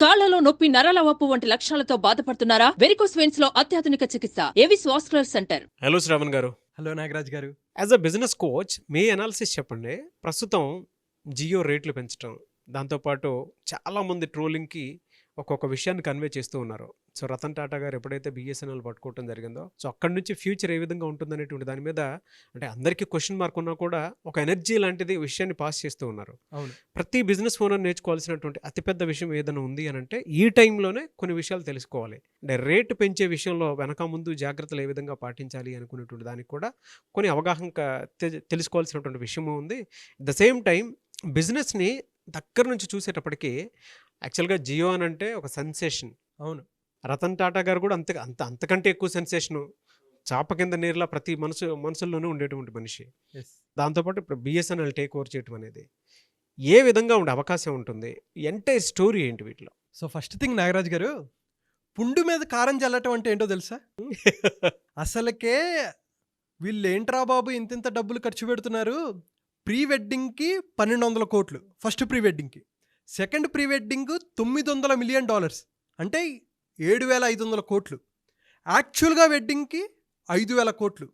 కాళ్లలో నొప్పి, నరాల వాపు వంటి లక్షణాలతో బాధపడుతున్నారా? వెరికోస్ వెయిన్స్ లో అత్యాధునిక చికిత్స Avis vascular centre. Hello Shravan గారు. హలో నాగరాజ్ గారు. As a business coach me analysis చెప్పండి. ప్రస్తుతం జియో రేట్లు పెంచడం, దాంతోపాటు చాలామంది ట్రోలింగ్కి ఒక్కొక్క విషయాన్ని కన్వే చేస్తూ ఉన్నారు. సో రతన్ టాటా గారు ఎప్పుడైతే బిఎస్ఎన్ఎల్ పట్టుకోవడం జరిగిందో, సో అక్కడి నుంచి ఫ్యూచర్ ఏ విధంగా ఉంటుందనేటువంటి దాని మీద అంటే అందరికీ క్వశ్చన్ మార్క్ ఉన్నా కూడా ఒక ఎనర్జీ లాంటిది విషయాన్ని పాస్ చేస్తూ ఉన్నారు. అవును, ప్రతి బిజినెస్ ఓనర్ నేర్చుకోవాల్సినటువంటి అతిపెద్ద విషయం ఏదైనా ఉంది అని అంటే ఈ టైంలోనే కొన్ని విషయాలు తెలుసుకోవాలి. అంటే రేటు పెంచే విషయంలో వెనక ముందు జాగ్రత్తలు ఏ విధంగా పాటించాలి అనుకునేటువంటి దానికి కూడా కొన్ని అవగాహన తెలుసుకోవాల్సినటువంటి విషయము ఉంది. ద సేమ్ టైం బిజినెస్ని దగ్గర నుంచి చూసేటప్పటికీ యాక్చువల్గా జియో అని అంటే ఒక సెన్సేషన్. అవును, రతన్ టాటా గారు కూడా అంతకంటే ఎక్కువ సెన్సేషను, చాప కింద నీరులా ప్రతి మనసుల్లోనూ ఉండేటువంటి మనిషి. దాంతోపాటు ఇప్పుడు బిఎస్ఎన్ఎల్ టేక్ ఓవర్ చేయటం అనేది ఏ విధంగా ఉండే అవకాశం ఉంటుంది? ఎంటైర్ స్టోరీ ఏంటి వీటిలో? సో ఫస్ట్ థింగ్ నాగరాజ్ గారు, పుండు మీద కారం చల్లటం అంటే ఏంటో తెలుసా? అసలుకే వీళ్ళు ఏంట్రా బాబు ఇంత డబ్బులు ఖర్చు పెడుతున్నారు. ప్రీ వెడ్డింగ్కి 1200 కోట్లు ఫస్ట్ ప్రీ వెడ్డింగ్కి, సెకండ్ ప్రీ వెడ్డింగ్ $900 మిలియన్, అంటే 7500 కోట్లు. యాక్చువల్గా వెడ్డింగ్కి 5000 కోట్లు.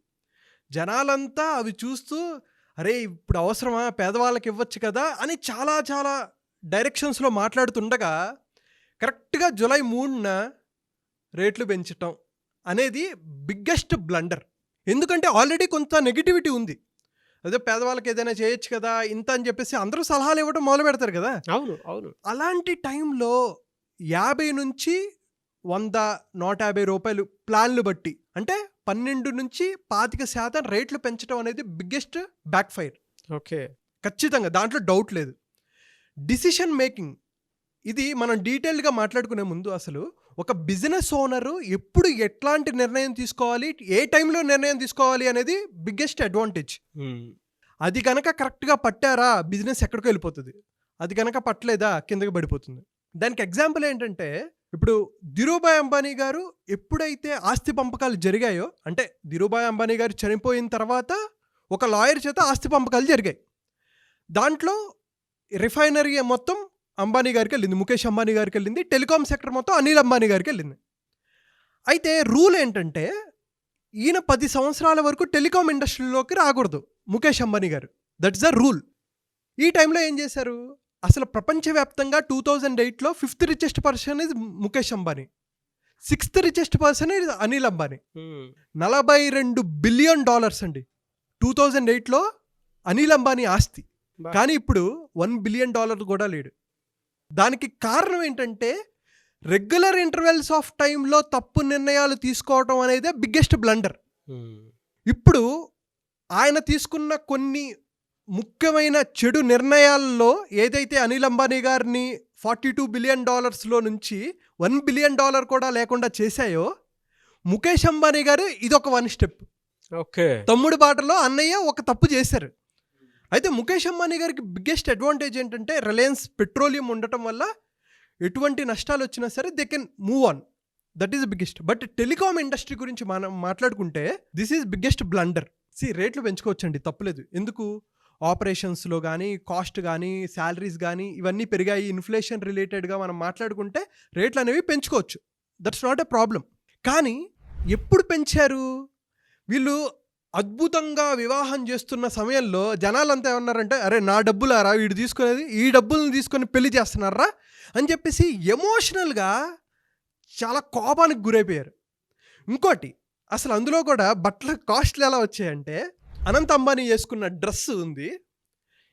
జనాలంతా అవి చూస్తూ అరే ఇప్పుడు అవసరమా, పేదవాళ్ళకి ఇవ్వచ్చు కదా అని చాలా చాలా డైరెక్షన్స్లో మాట్లాడుతుండగా కరెక్ట్గా జూలై 3న రేట్లు పెంచటం అనేది బిగ్గెస్ట్ బ్లండర్. ఎందుకంటే ఆల్రెడీ కొంత నెగిటివిటీ ఉంది. అదే పేదవాళ్ళకి ఏదైనా చేయొచ్చు కదా ఇంత అని చెప్పేసి అందరూ సలహాలు ఇవ్వడం మొదలు పెడతారు కదా. అవును అవును. అలాంటి టైంలో 50 నుంచి 100, 150 రూపాయలు ప్లాన్లు బట్టి అంటే 12 నుంచి 25% రేట్లు పెంచడం అనేది బిగ్గెస్ట్ బ్యాక్ ఫైర్. ఓకే, ఖచ్చితంగా దాంట్లో డౌట్ లేదు. డిసిషన్ మేకింగ్ ఇది మనం డీటెయిల్గా మాట్లాడుకునే ముందు అసలు ఒక బిజినెస్ ఓనరు ఎప్పుడు ఎట్లాంటి నిర్ణయం తీసుకోవాలి, ఏ టైంలో నిర్ణయం తీసుకోవాలి అనేది బిగ్గెస్ట్ అడ్వాంటేజ్. అది కనుక కరెక్ట్గా పట్టారా బిజినెస్ ఎక్కడికి వెళ్ళిపోతుంది, అది కనుక పట్టలేదా కిందకి పడిపోతుంది. దానికి ఎగ్జాంపుల్ ఏంటంటే ఇప్పుడు ధీరూభాయ్ అంబానీ గారు ఎప్పుడైతే ఆస్తి పంపకాలు జరిగాయో, అంటే ధీరూభాయ్ అంబానీ గారు చనిపోయిన తర్వాత ఒక లాయర్ చేత ఆస్తి పంపకాలు జరిగాయి. దాంట్లో రిఫైనరీ మొత్తం అంబానీ గారికి వెళ్ళింది, ముఖేష్ అంబానీ గారికి వెళ్ళింది. టెలికాం సెక్టర్ మొత్తం అనిల్ అంబానీ గారికి వెళ్ళింది. అయితే రూల్ ఏంటంటే ఈయన 10 సంవత్సరాల వరకు టెలికాం ఇండస్ట్రీలోకి రాకూడదు ముఖేష్ అంబానీ గారు. That's the rule. ఈ టైంలో ఏం చేశారు, అసలు ప్రపంచవ్యాప్తంగా 2008లో 5th richest person is Mukesh Ambani, 6th richest person is Anil Ambani. $42 billion అండి 2008లో అనిల్ అంబానీ ఆస్తి. కానీ ఇప్పుడు $1 బిలియన్ కూడా లేడు. దానికి కారణం ఏంటంటే రెగ్యులర్ ఇంటర్వెల్స్ ఆఫ్ టైంలో తప్పు నిర్ణయాలు తీసుకోవటం అనేది బిగ్గెస్ట్ బ్లండర్. ఇప్పుడు ఆయన తీసుకున్న కొన్ని ముఖ్యమైన చెడు నిర్ణయాల్లో ఏదైతే అనిల్ అంబానీ గారిని $42 బిలియన్ నుంచి $1 బిలియన్ కూడా లేకుండా చేశాయో, ముఖేష్ అంబానీ గారు ఇదొక 1 స్టెప్. ఓకే, తమ్ముడు బాటలో అన్నయ్య ఒక తప్పు చేశారు. అయితే ముఖేష్ అంబానీ గారికి బిగ్గెస్ట్ అడ్వాంటేజ్ ఏంటంటే రిలయన్స్ పెట్రోలియం ఉండటం వల్ల ఎటువంటి నష్టాలు వచ్చినా సరే they can move on. That is biggest. But telecom industry గురించి మనం మాట్లాడుకుంటే దిస్ ఈజ్ బిగ్గెస్ట్ బ్లండర్. రేట్లు పెంచుకోవచ్చండి, తప్పులేదు. ఎందుకు, ఆపరేషన్స్లో కానీ కాస్ట్ కానీ శాలరీస్ కానీ ఇవన్నీ పెరిగాయి, ఇన్ఫ్లేషన్ రిలేటెడ్గా మనం మాట్లాడుకుంటే రేట్లు అనేవి పెంచుకోవచ్చు. That's not a problem. కానీ ఎప్పుడు పెంచారు వీళ్ళు? అద్భుతంగా వివాహం చేస్తున్న సమయంలో జనాలంతా ఏమన్నారంటే అరే నా డబ్బులారా వీడు తీసుకునేది, ఈ డబ్బులను తీసుకొని పెళ్లి చేస్తున్నారా అని చెప్పేసి ఎమోషనల్గా చాలా కోపానికి గురైపోయారు. ఇంకోటి అసలు అందులో కూడా బట్టల కాస్ట్లు ఎలా వచ్చాయంటే, అనంత్ అంబానీ వేసుకున్న డ్రెస్ ఉంది,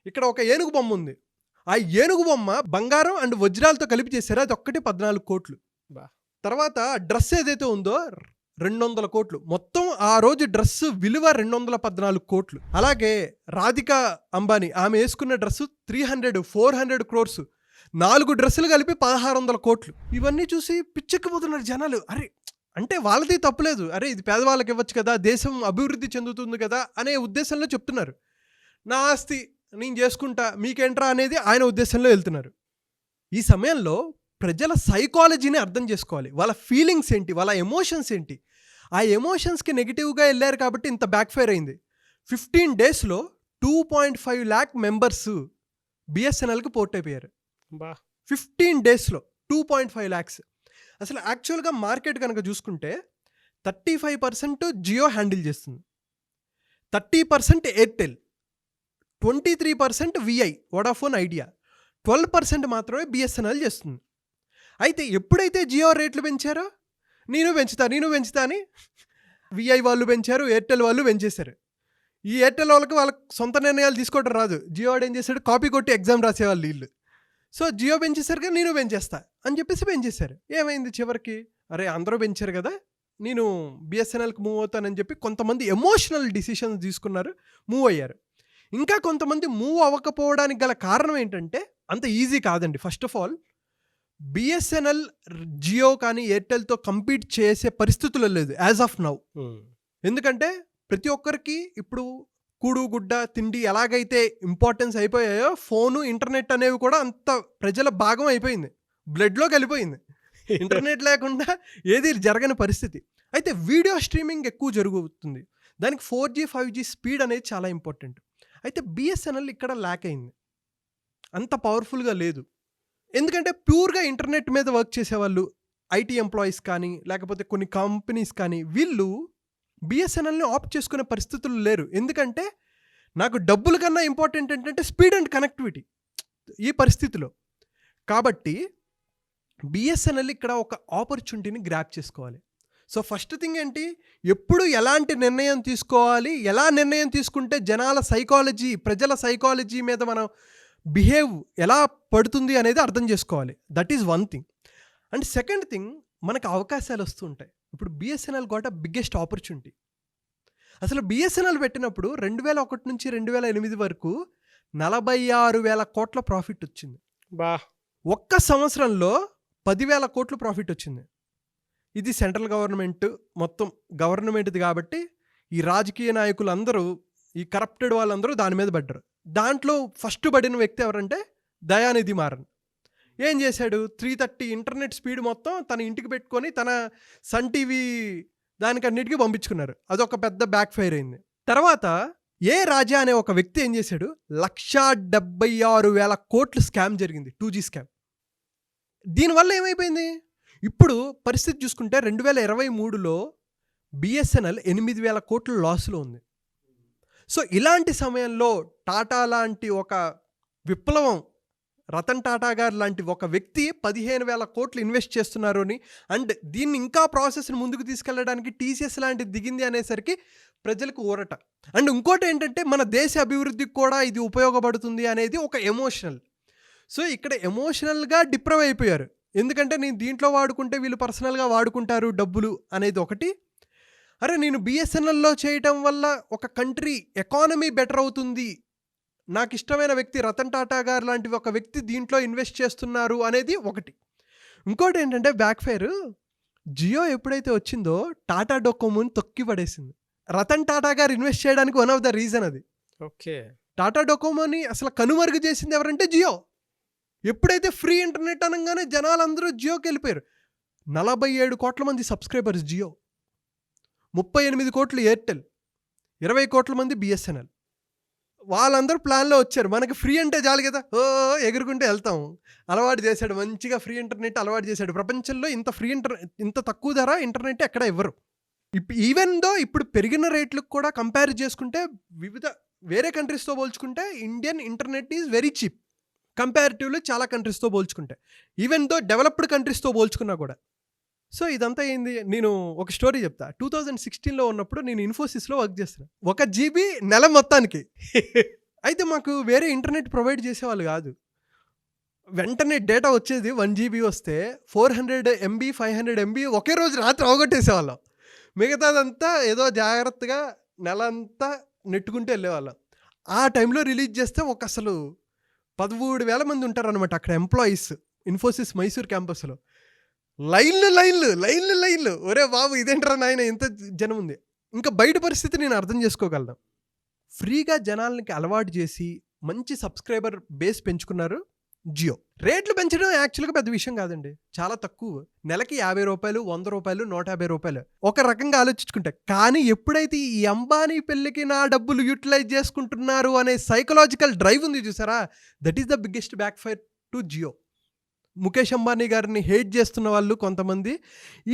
ఇక్కడ ఒక ఏనుగు బొమ్మ ఉంది. ఆ ఏనుగు బొమ్మ బంగారం అండ్ వజ్రాలతో కలిపి చేశారు, అది ఒక్కటి 14 కోట్లు. తర్వాత డ్రెస్ ఏదైతే ఉందో 200 కోట్లు. మొత్తం ఆ రోజు డ్రెస్ విలువ 214 కోట్లు. అలాగే రాధికా అంబానీ ఆమె వేసుకున్న డ్రెస్సు 400 crores, 4 డ్రెస్సులు కలిపి 1600 కోట్లు. ఇవన్నీ చూసి పిచ్చెక్కిపోతున్నారు జనాలు. అరే అంటే వాళ్ళది తప్పులేదు, అరే ఇది పేదవాళ్ళకి ఇవ్వచ్చు కదా, దేశం అభివృద్ధి చెందుతుంది కదా అనే ఉద్దేశంలో చెప్తున్నారు. నా ఆస్తి నేను చేసుకుంటా మీకేంట్రా అనేది ఆయన ఉద్దేశంలో వెళ్తున్నారు. ఈ సమయంలో ప్రజల సైకాలజీని అర్థం చేసుకోవాలి. వాళ్ళ ఫీలింగ్స్ ఏంటి, వాళ్ళ ఎమోషన్స్ ఏంటి. ఆ ఎమోషన్స్కి నెగిటివ్గా వెళ్ళారు కాబట్టి ఇంత బ్యాక్ఫైర్ అయింది. 15 daysలో 2.5 lakh మెంబర్స్ బిఎస్ఎన్ఎల్కి పోర్ట్ అయిపోయారు. 15 daysలో 2.5 lakhs. అసలు యాక్చువల్గా మార్కెట్ కనుక చూసుకుంటే 35% జియో హ్యాండిల్ చేస్తుంది, 30% ఎయిర్టెల్, 23% విఐ వోడాఫోన్ ఐడియా, 12% మాత్రమే బిఎస్ఎన్ఎల్ చేస్తుంది. అయితే ఎప్పుడైతే జియో రేట్లు పెంచారో నేను పెంచుతా అని విఐ వాళ్ళు పెంచారు, ఎయిర్టెల్ వాళ్ళు పెంచేశారు. ఈ ఎయిర్టెల్ వాళ్ళకి సొంత నిర్ణయాలు తీసుకోవడం రాదు. జియో వాడు ఏం చేశాడు, కాపీ కొట్టి ఎగ్జామ్ రాసేవాళ్ళు వీళ్ళు. సో జియో పెంచేసరికి నేను పెంచేస్తా అని చెప్పేసి పెంచేశారు. ఏమైంది చివరికి, అరే అందరూ పెంచారు కదా, నేను బిఎస్ఎన్ఎల్కి మూవ్ అవుతానని చెప్పి కొంతమంది ఎమోషనల్ డిసిషన్స్ తీసుకున్నారు, మూవ్ అయ్యారు. ఇంకా కొంతమంది మూవ్ అవ్వకపోవడానికి గల కారణం ఏంటంటే అంత ఈజీ కాదండి. First of all BSNL Jio కానీ ఎయిర్టెల్తో కంపీట్ చేసే పరిస్థితుల్లో లేదు యాజ్ ఆఫ్ నౌ. ఎందుకంటే ప్రతి ఒక్కరికి ఇప్పుడు కూడు గుడ్డ తిండి ఎలాగైతే ఇంపార్టెన్స్ అయిపోయాయో, ఫోను ఇంటర్నెట్ అనేవి కూడా అంత ప్రజల భాగం అయిపోయింది, బ్లడ్లోకి వెళ్ళిపోయింది. ఇంటర్నెట్ లేకుండా ఏది జరగని పరిస్థితి. అయితే వీడియో స్ట్రీమింగ్ ఎక్కువ జరుగుతుంది, దానికి 4G 5G స్పీడ్ అనేది చాలా ఇంపార్టెంట్. అయితే బిఎస్ఎన్ఎల్ ఇక్కడ ల్యాక్ అయింది, అంత పవర్ఫుల్గా లేదు. ఎందుకంటే ప్యూర్గా ఇంటర్నెట్ మీద వర్క్ చేసేవాళ్ళు ఐటీ ఎంప్లాయీస్ కానీ లేకపోతే కొన్ని కంపెనీస్ కానీ వీళ్ళు బిఎస్ఎన్ఎల్ని ఆప్ట్ చేసుకునే పరిస్థితులు లేరు. ఎందుకంటే నాకు డబ్బుల కన్నా ఇంపార్టెంట్ ఏంటంటే స్పీడ్ అండ్ కనెక్టివిటీ ఈ పరిస్థితిలో. కాబట్టి బిఎస్ఎన్ఎల్ ఇక్కడ ఒక ఆపర్చునిటీని గ్రాప్ చేసుకోవాలి. సో ఫస్ట్ థింగ్ ఏంటి, ఎప్పుడు ఎలాంటి నిర్ణయం తీసుకోవాలి, ఎలా నిర్ణయం తీసుకుంటే జనాల సైకాలజీ, ప్రజల సైకాలజీ మీద మనం బిహేవ్ ఎలా పడుతుంది అనేది అర్థం చేసుకోవాలి. That is one thing. And second thing, మనకు అవకాశాలు వస్తూ ఉంటాయి. ఇప్పుడు బిఎస్ఎన్ఎల్ గోట బిగ్గెస్ట్ ఆపర్చునిటీ. అసలు బిఎస్ఎన్ఎల్ పెట్టినప్పుడు 2001 నుంచి 2008 వరకు 46,000 కోట్ల ప్రాఫిట్ వచ్చింది. ఒక్క సంవత్సరంలో 10,000 కోట్లు ప్రాఫిట్ వచ్చింది. ఇది సెంట్రల్ గవర్నమెంట్, మొత్తం గవర్నమెంట్ది కాబట్టి ఈ రాజకీయ నాయకులు అందరూ, ఈ కరప్టెడ్ వాళ్ళందరూ దాని మీద పడ్డారు. దాంట్లో ఫస్ట్ పడిన వ్యక్తి ఎవరంటే దయానిధి మారన్. ఏం చేశాడు, 330 ఇంటర్నెట్ స్పీడ్ మొత్తం తన ఇంటికి పెట్టుకొని తన సన్ టీవీ దానికన్నిటికీ పంపించుకున్నారు. అదొక పెద్ద బ్యాక్ ఫైర్ అయింది. తర్వాత ఏ రాజా అనే ఒక వ్యక్తి ఏం చేశాడు, 176,000 కోట్లు స్కామ్ జరిగింది, 2G స్కామ్. దీనివల్ల ఏమైపోయింది, ఇప్పుడు పరిస్థితి చూసుకుంటే 2023లో బిఎస్ఎన్ఎల్ 8,000 కోట్ల లాస్లో ఉంది. సో ఇలాంటి సమయంలో టాటా లాంటి ఒక విప్లవం, రతన్ టాటా గారు లాంటి ఒక వ్యక్తి 15,000 కోట్లు ఇన్వెస్ట్ చేస్తున్నారు అని, అండ్ దీన్ని ఇంకా ప్రాసెస్ని ముందుకు తీసుకెళ్ళడానికి టీసీఎస్ లాంటిది దిగింది అనేసరికి ప్రజలకు ఊరట. అండ్ ఇంకోటి ఏంటంటే మన దేశ అభివృద్ధికి కూడా ఇది ఉపయోగపడుతుంది అనేది ఒక ఎమోషనల్. సో ఇక్కడ ఎమోషనల్గా డిప్రవ్ అయిపోయారు. ఎందుకంటే నేను దీంట్లో వాడుకుంటే వీళ్ళు పర్సనల్గా వాడుకుంటారు డబ్బులు అనేది ఒకటి. అరే నేను బిఎస్ఎన్ఎల్లో చేయటం వల్ల ఒక కంట్రీ ఎకానమీ బెటర్ అవుతుంది, నాకు ఇష్టమైన వ్యక్తి రతన్ టాటా గారు లాంటి ఒక వ్యక్తి దీంట్లో ఇన్వెస్ట్ చేస్తున్నారు అనేది ఒకటి. ఇంకోటి ఏంటంటే బ్యాక్ ఫైర్, జియో ఎప్పుడైతే వచ్చిందో టాటా డొకోమోని తొక్కి పడేసింది. రతన్ టాటా గారు ఇన్వెస్ట్ చేయడానికి వన్ ఆఫ్ ద రీజన్ అది. ఓకే, టాటా డొకోమోని అసలు కనుమరుగు చేసింది ఎవరంటే జియో. ఎప్పుడైతే ఫ్రీ ఇంటర్నెట్ అనగానే జనాలందరూ జియోకి వెళ్ళిపోయారు. 47 కోట్ల మంది సబ్స్క్రైబర్స్ జియో, 38 కోట్లు ఎయిర్టెల్, 20 కోట్ల మంది బిఎస్ఎన్ఎల్. వాళ్ళందరూ ప్లాన్లో వచ్చారు, మనకి ఫ్రీ అంటే చాలు కదా, ఎగురుకుంటే వెళ్తాం. అలవాటు చేశాడు, మంచిగా ఫ్రీ ఇంటర్నెట్ అలవాటు చేశాడు. ప్రపంచంలో ఇంత తక్కువ ధర ఇంటర్నెట్ ఎక్కడ ఇవ్వరు. ఈవెన్ దో ఇప్పుడు పెరిగిన రేట్లకు కూడా కంపేర్ చేసుకుంటే వేరే కంట్రీస్తో పోల్చుకుంటే Indian internet is very cheap comparatively చాలా కంట్రీస్తో పోల్చుకుంటే, ఈవెన్ దో డెవలప్డ్ కంట్రీస్తో పోల్చుకున్నా కూడా. సో ఇదంతా ఏంది, నేను ఒక స్టోరీ చెప్తా. 2016లో ఉన్నప్పుడు నేను ఇన్ఫోసిస్లో వర్క్ చేస్తాను. 1 GB నెల మొత్తానికి. అయితే మాకు వేరే ఇంటర్నెట్ ప్రొవైడ్ చేసేవాళ్ళు కాదు. వెంటనే డేటా వచ్చేది 1 GB వస్తే 400 MB 500 MB ఒకే రోజు రాత్రి అవగొట్టేసేవాళ్ళం. మిగతాదంతా ఏదో జాగ్రత్తగా నెలంతా నెట్టుకుంటూ వెళ్ళేవాళ్ళం. ఆ టైంలో రిలీజ్ చేస్తే అసలు 13,000 మంది ఉంటారనమాట అక్కడ ఎంప్లాయీస్, ఇన్ఫోసిస్ మైసూర్ క్యాంపస్లో. లైన్లు ఒరే బాబు ఇదేంట్రా నాయన ఇంత జనం ఉంది. ఇంకా బయట పరిస్థితి నేను అర్థం చేసుకోగలను. ఫ్రీగా జనాలకి అలవాటు చేసి మంచి సబ్స్క్రైబర్ బేస్ పెంచుకున్నారు జియో. రేట్లు పెంచడం యాక్చువల్గా పెద్ద విషయం కాదండి, చాలా తక్కువ. నెలకి 50 రూపాయలు, 100 రూపాయలు, 150 రూపాయలు ఒక రకంగా ఆలోచించుకుంటే. కానీ ఎప్పుడైతే ఈ అంబానీ పెళ్ళికి నా డబ్బులు యూటిలైజ్ చేసుకుంటున్నారు అనే సైకలాజికల్ డ్రైవ్ ఉంది చూసారా, that is the biggest back fire to Jio. Mukesh Ambani గారిని హేట్ చేస్తున్న వాళ్ళు కొంతమంది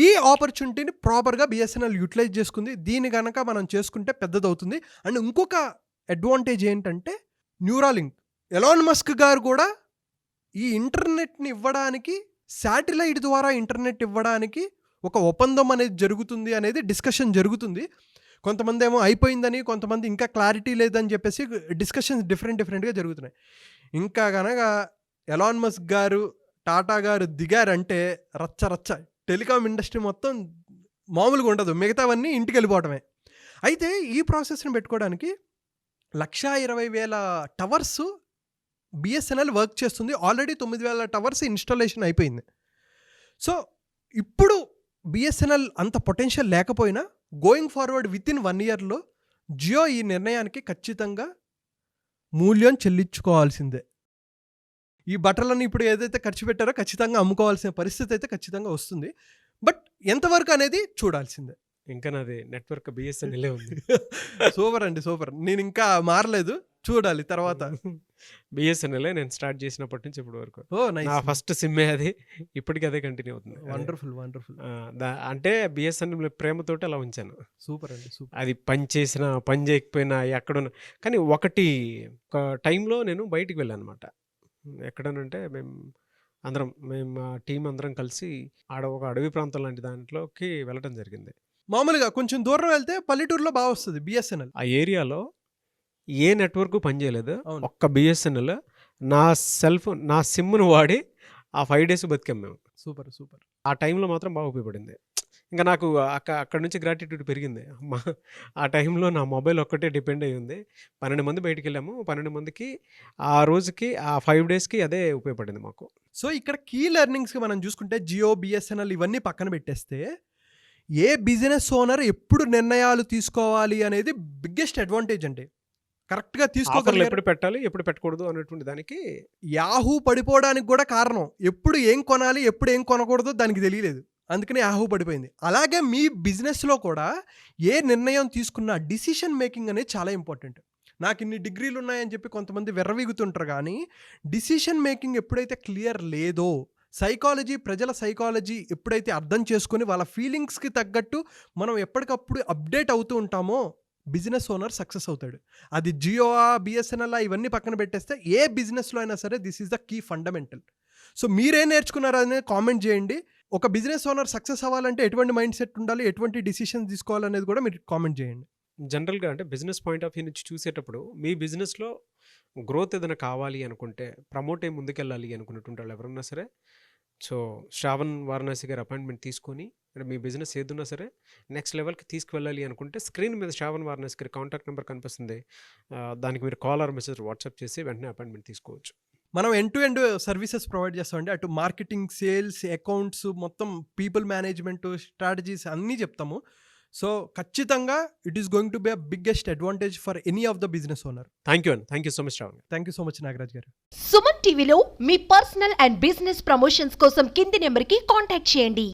ఈ ఆపర్చునిటీని ప్రాపర్గా బిఎస్ఎన్ఎల్ యూటిలైజ్ చేసుకుంది. దీని కనుక మనం చేసుకుంటే పెద్దదవుతుంది. అండ్ ఇంకొక అడ్వాంటేజ్ ఏంటంటే న్యూరాలింక్. ఎలాన్ మస్క్ గారు కూడా ఈ ఇంటర్నెట్ని ఇవ్వడానికి, శాటిలైట్ ద్వారా ఇంటర్నెట్ ఇవ్వడానికి ఒక ఒప్పందం అనేది జరుగుతుంది అనేది డిస్కషన్ జరుగుతుంది. కొంతమంది ఏమో అయిపోయిందని, కొంతమంది ఇంకా క్లారిటీ లేదని చెప్పేసి డిస్కషన్స్ డిఫరెంట్గా జరుగుతున్నాయి. ఇంకా కనుక ఎలాన్ మస్క్ గారు, టాటా గారు దిగారంటే రచ్చ టెలికాం ఇండస్ట్రీ మొత్తం మామూలుగా ఉండదు. మిగతావన్నీ ఇంటికి వెళ్ళిపోవటమే. అయితే ఈ ప్రాసెస్ని పెట్టుకోవడానికి 1,20,000 టవర్స్ బిఎస్ఎన్ఎల్ వర్క్ చేస్తుంది. ఆల్రెడీ 9,000 టవర్స్ ఇన్స్టాలేషన్ అయిపోయింది. సో ఇప్పుడు బిఎస్ఎన్ఎల్ అంత పొటెన్షియల్ లేకపోయినా గోయింగ్ ఫార్వర్డ్ విత్ ఇన్ 1 ఇయర్లో జియో ఈ నిర్ణయానికి ఖచ్చితంగా మూల్యం చెల్లించుకోవాల్సిందే. ఈ బట్టలను ఇప్పుడు ఏదైతే ఖర్చు పెట్టారో ఖచ్చితంగా అమ్ముకోవాల్సిన పరిస్థితి అయితే ఖచ్చితంగా వస్తుంది. బట్ ఎంతవరకు అనేది చూడాల్సిందే. ఇంకా నాది నెట్వర్క్ బిఎస్ఎన్ఎల్ ఉంది. సూపర్ అండి, సూపర్. నేను ఇంకా మారలేదు, చూడాలి తర్వాత. బిఎస్ఎన్ఎల్ నేను స్టార్ట్ చేసినప్పటి నుంచి ఇప్పటి వరకు ఓ నా నైస్, ఫస్ట్ సిమ్మే అది. ఇప్పటికీ అదే కంటిన్యూ అవుతుంది. వండర్ఫుల్. అంటే బిఎస్ఎన్ఎల్ ప్రేమతోటి అలా ఉంచాను. సూపర్ అండి, సూపర్. అది పని చేసినా పని చేయకపోయినా ఎక్కడున్నా. కానీ ఒక టైంలో నేను బయటికి వెళ్ళాను అనమాట. ఎక్కడనంటే మేము మా టీం అందరం కలిసి ఒక అడవి ప్రాంతం లాంటి దాంట్లోకి వెళ్ళటం జరిగింది. మామూలుగా కొంచెం దూరం వెళ్తే పల్లెటూరులో బాగా వస్తుంది బిఎస్ఎన్ఎల్. ఆ ఏరియాలో ఏ నెట్వర్క్ పనిచేయలేదు. అవును. ఒక్క బిఎస్ఎన్ఎల్ నా సిమ్ను వాడి ఆ 5 days బతికాం మేము. సూపర్. ఆ టైంలో మాత్రం బాగా ఉపయోగపడింది. ఇంకా నాకు అక్కడ నుంచి గ్రాటిట్యూడ్ పెరిగింది. అమ్మా, ఆ టైంలో నా మొబైల్ ఒక్కటే డిపెండ్ అయ్యి ఉంది. 12 మంది బయటికి వెళ్ళాము. 12 మందికి ఆ రోజుకి ఆ 5 daysకి అదే ఉపయోగపడింది మాకు. సో ఇక్కడ కీ లెర్నింగ్స్కి మనం చూసుకుంటే జియో, బిఎస్ఎన్ఎల్ ఇవన్నీ పక్కన పెట్టేస్తే ఏ బిజినెస్ ఓనర్ ఎప్పుడు నిర్ణయాలు తీసుకోవాలి అనేది బిగ్గెస్ట్ అడ్వాంటేజ్ అండి. కరెక్ట్గా ఆఫర్లు తీసుకోగలిగారు. ఎప్పుడు పెట్టాలి, ఎప్పుడు పెట్టకూడదు అనేటువంటి దానికి యాహూ పడిపోవడానికి కూడా కారణం ఎప్పుడు ఏం కొనాలి, ఎప్పుడు ఏం కొనకూడదో దానికి తెలియలేదు. అందుకనే యాహూ పడిపోయింది. అలాగే మీ బిజినెస్లో కూడా ఏ నిర్ణయం తీసుకున్నా డిసిషన్ మేకింగ్ అనేది చాలా ఇంపార్టెంట్. నాకు ఇన్ని డిగ్రీలు ఉన్నాయని చెప్పి కొంతమంది వెర్రవీగుతుంటారు, కానీ డిసిషన్ మేకింగ్ ఎప్పుడైతే క్లియర్ లేదో, ప్రజల సైకాలజీ ఎప్పుడైతే అర్థం చేసుకొని వాళ్ళ ఫీలింగ్స్కి తగ్గట్టు మనం ఎప్పటికప్పుడు అప్డేట్ అవుతూ ఉంటామో బిజినెస్ ఓనర్ సక్సెస్ అవుతాడు. అది జియో, బిఎస్ఎన్ఎల్ ఇవన్నీ పక్కన పెట్టేస్తే ఏ బిజినెస్లో అయినా సరే this is the key fundamental. So మీరేం నేర్చుకున్నారు అనేది కామెంట్ చేయండి. ఒక బిజినెస్ ఓనర్ సక్సెస్ అవ్వాలంటే ఎటువంటి మైండ్ సెట్ ఉండాలి, ఎటువంటి డిసిషన్స్ తీసుకోవాలనేది కూడా మీరు కామెంట్ చేయండి. జనరల్గా అంటే బిజినెస్ పాయింట్ ఆఫ్ వ్యూ నుంచి చూసేటప్పుడు మీ బిజినెస్లో గ్రోత్ ఏదైనా కావాలి అనుకుంటే, ప్రమోట్ అయ్యి ముందుకెళ్ళాలి అనుకున్నటువంటి వాళ్ళు ఎవరన్నా సరే, సో శ్రావణ్ వారణాసి గారి అపాయింట్మెంట్ తీసుకొని మీ బిజినెస్ ఏదున్నా సరే నెక్స్ట్ లెవెల్కి తీసుకువెళ్ళాలి అనుకుంటే స్క్రీన్ మీద శ్రావణ్ వారణాసి గారి కాంటాక్ట్ నెంబర్ కనిపిస్తుంది. దానికి మీరు కాల్ ఆర్ మెసేజ్ వాట్సాప్ చేసి వెంటనే అపాయింట్మెంట్ తీసుకోవచ్చు. మనం end to end services provide చేస్తామండి. అటు మార్కెటింగ్, సేల్స్, అకౌంట్స్, మొత్తం పీపుల్ మేనేజ్మెంట్, స్ట్రాటజీస్ అన్నీ చెప్తాము. సో ఖచ్చితంగా it is going to be a biggest advantage for any of the business owner. Thank you so much Shravan. Thank you so much Nagaraj గారు. సుమన్ టీవీలో మీ personal and business promotions కోసం కింది నెంబర్కి contact చేయండి.